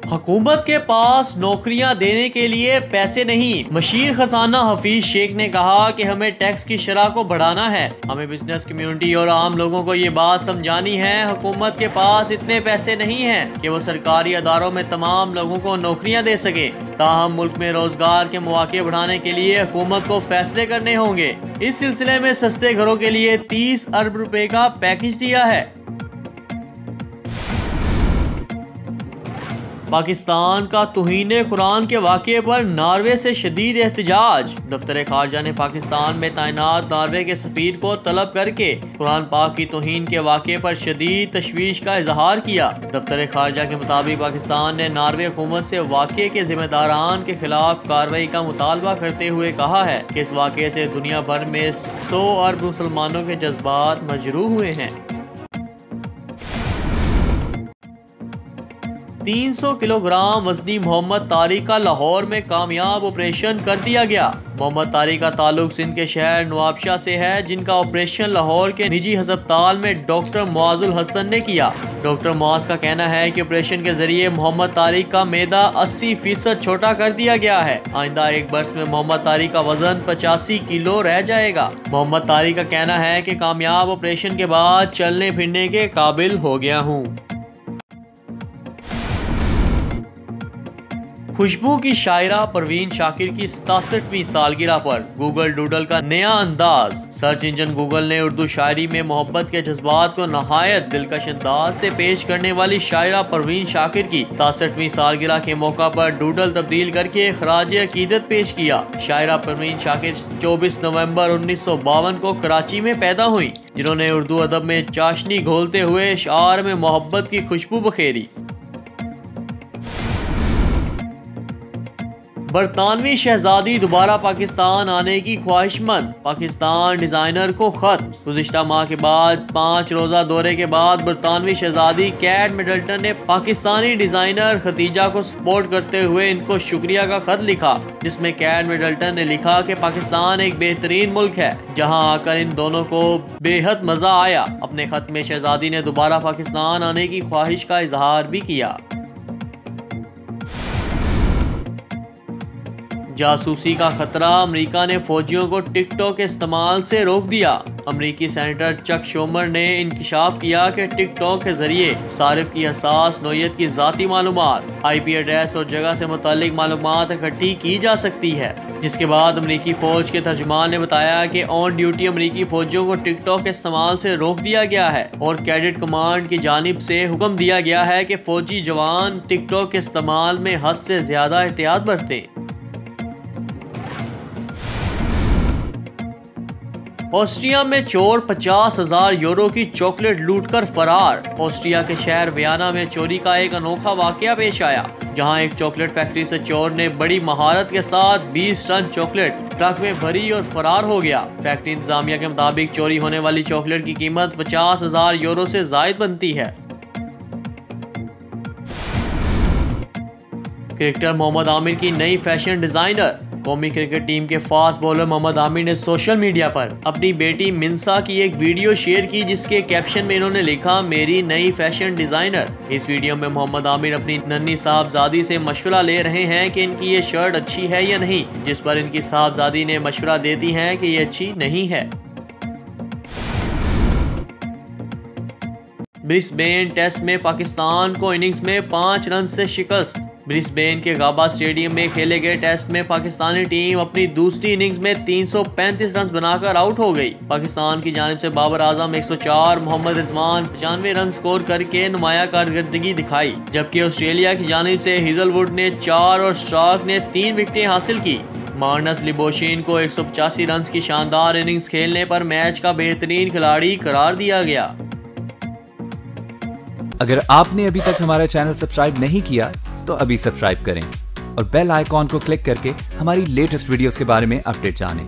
हुकूमत के पास नौकरियां देने के लिए पैसे नहीं। मशीर खजाना हफीज शेख ने कहा कि हमें टैक्स की शरह को बढ़ाना है। हमें बिजनेस कम्युनिटी और आम लोगों को ये बात समझानी है। हुकूमत के पास इतने पैसे नहीं हैं कि वो सरकारी अदारों में तमाम लोगों को नौकरियां दे सके। ताहम मुल्क में रोजगार के मौके बढ़ाने के लिए हुकूमत को फैसले करने होंगे। इस सिलसिले में सस्ते घरों के लिए 30 अरब रुपए का पैकेज दिया है। पाकिस्तान का तौहीन कुरान के वाक़े पर नार्वे से शदीद एहतजाज। दफ्तर खारजा ने पाकिस्तान में तैनात नार्वे के सफीर को तलब करके कुरान पाक की तौहीन के वाक़े पर शदीद तशवीश का इजहार किया। दफ्तर खारजा के मुताबिक पाकिस्तान ने नार्वे हुकूमत से वाक़े के जिम्मेदारान के खिलाफ कार्रवाई का मुतालबा करते हुए कहा है कि इस वाक़े से दुनिया भर में 100 अरब मुसलमानों के जज्बात मजरूह हुए हैं। 300 किलोग्राम वजनी मोहम्मद तारिक का लाहौर में कामयाब ऑपरेशन कर दिया गया। मोहम्मद तारिक का ताल्लुक सिंध के शहर नवाबशाह से है, जिनका ऑपरेशन लाहौर के निजी अस्पताल में डॉक्टर मुआजुल हसन ने किया। डॉक्टर मुआज का कहना है कि ऑपरेशन के जरिए मोहम्मद तारिक का मैदा 80% छोटा कर दिया गया है। आइंदा एक बरस में मोहम्मद तारिक का वजन 85 किलो रह जाएगा। मोहम्मद तारिक का कहना है कि कामयाब ऑपरेशन के बाद चलने फिरने के काबिल हो गया हूँ। खुशबू की शायरा परवीन शाकिर की 67वीं सालगिरह पर गूगल डूडल का नया अंदाज। सर्च इंजन गूगल ने उर्दू शायरी में मोहब्बत के जज्बात को नहायत दिलकश अंदाज से पेश करने वाली शायरा परवीन शाकिर की 67वीं सालगिरह के मौका पर डूडल तब्दील करके खराज अकीदत पेश किया। शायरा परवीन शाकिर 24 नवंबर 1952 को कराची में पैदा हुई, जिन्होंने उर्दू अदब में चाशनी घोलते हुए शार में मोहब्बत की खुशबू बखेरी। बरतानवी शहजादी दोबारा पाकिस्तान आने की ख्वाहिशमंद। पाकिस्तान डिजाइनर को खत। गुज़िश्ता माह के बाद 5 रोज़ा दौरे के बाद बरतानवी शहजादी कैट मिडल्टन ने पाकिस्तानी डिजाइनर खतीजा को सपोर्ट करते हुए इनको शुक्रिया का खत लिखा, जिसमें कैट मिडल्टन ने लिखा कि पाकिस्तान एक बेहतरीन मुल्क है जहां आकर इन दोनों को बेहद मजा आया। अपने खत में शहजादी ने दोबारा पाकिस्तान आने की ख्वाहिश का इजहार भी किया। जासूसी का खतरा। अमेरिका ने फौजियों को टिकटॉक के इस्तेमाल से रोक दिया। अमेरिकी सेनेटर चक शोमर ने इंकशाफ किया कि टिकटॉक के जरिए सारिफ की हसास नौयत की ज़ाती मालूमात, IP एड्रेस और जगह से मुतालिक मालूमात इकट्ठी की जा सकती है। जिसके बाद अमेरिकी फौज के तर्जुमान ने बताया कि ऑन ड्यूटी अमेरिकी फौजियों को टिकटॉक के इस्तेमाल से रोक दिया गया है और कैडेट कमांड की जानिब से हुक्म दिया गया है कि फौजी जवान टिकटॉक के इस्तेमाल में हद से ज्यादा एहतियात बरतें। ऑस्ट्रिया में चोर 50,000 यूरो की चॉकलेट लूटकर फरार। ऑस्ट्रिया के शहर वियना में चोरी का एक अनोखा वाकया पेश आया, जहां एक चॉकलेट फैक्ट्री से चोर ने बड़ी महारत के साथ 20 टन चॉकलेट ट्रक में भरी और फरार हो गया। फैक्ट्री इंतजामिया के मुताबिक चोरी होने वाली चॉकलेट की कीमत 50,000 यूरो से जायद बनती है। क्रिकेटर मोहम्मद आमिर की नई फैशन डिजाइनर। कौमी क्रिकेट टीम के फास्ट बॉलर मोहम्मद आमिर ने सोशल मीडिया पर अपनी बेटी मिन्सा की एक वीडियो शेयर की, जिसके कैप्शन में इन्होंने लिखा, मेरी नई फैशन डिजाइनर। इस वीडियो में मोहम्मद आमिर अपनी नन्ही साहबजादी से मशवरा ले रहे हैं कि इनकी ये शर्ट अच्छी है या नहीं, जिस पर इनकी साहबजादी ने मशवरा देती हैं कि ये अच्छी नहीं है। ब्रिस्बेन टेस्ट में पाकिस्तान को इनिंग्स में 5 रन से शिकस्त। ब्रिस्बेन के गाबा स्टेडियम में खेले गए टेस्ट में पाकिस्तानी टीम अपनी दूसरी इनिंग्स में 335 रन बनाकर आउट हो गई। पाकिस्तान की जानिब से बाबर आजम 104, मोहम्मद रिजवान 95 रन स्कोर करके नुमाया कारकर्दगी दिखाई, जबकि ऑस्ट्रेलिया की जानिब से हिजलवुड ने 4 और स्टार्क ने 3 विकेटें हासिल की। मार्नस लिबोशिन को 185 रन की शानदार इनिंग्स खेलने पर मैच का बेहतरीन खिलाड़ी करार दिया गया। अगर आपने अभी तक हमारा चैनल सब्सक्राइब नहीं किया तो अभी सब्सक्राइब करें और बेल आइकॉन को क्लिक करके हमारी लेटेस्ट वीडियोस के बारे में अपडेट जानें।